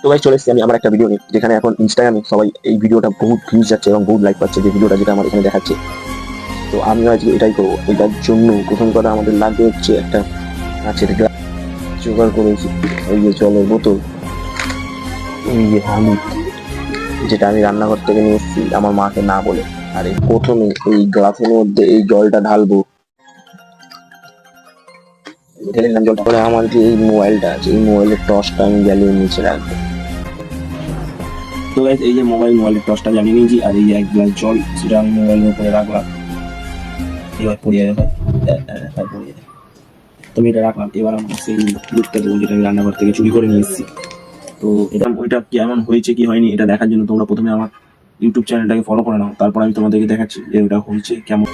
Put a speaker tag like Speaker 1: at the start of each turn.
Speaker 1: তো ভাই চলে এসেছি আমি আমার একটা ভিডিও নিয়ে, যেখানে এখন ইনস্টাগ্রামে সবাই এই ভিডিওটা বহুত ভিউজ যাচ্ছে এবং বহুত লাইক পাচ্ছে, যে ভিডিওটা যেটা আমার এখানে দেখাচ্ছে। তো আমিও আজকে এটাই করবো। এটার জন্য প্রথম কথা আমাদের লাগবে হচ্ছে একটা কাঁচের গ্লাস জোগাড় করেছি, এই যে জলের বোতল, এই যে হলুদ, যেটা আমি রান্নাঘর থেকে নিয়ে এসেছি আমার মাকে না বলে। আর এই প্রথমে এই গ্লাসের মধ্যে এই জলটা ঢালবো, ঢেলে নিলাম জলটা। পরে আমার যে এই মোবাইলটা আছে, এই মোবাইলের টর্চটা আমি জ্বালিয়ে নিচে রাখবো। তো গাইস, এই যে মোবাইলের টর্চটা জ্বালিয়ে নিয়েছি, আর এই যে এক গ্লাস জল সেটা আমি মোবাইলের উপরে রাখলাম। এবার পড়িয়ে যাবে, পড়িয়ে যাবে। তো আমি এটা রাখলাম। এবার আমি সেই দুধটা দেবো, যেটা আমি রান্নাঘর থেকে চুরি করে নিয়ে এসেছি। তো এটা ওইটা কেমন হয়েছে কি হয়নি এটা দেখার জন্য তোমরা প্রথমে আমার ইউটিউব চ্যানেলটাকে ফলো করে নাও, তারপর আমি তোমাদেরকে দেখাচ্ছি যে ওটা হয়েছে কেমন।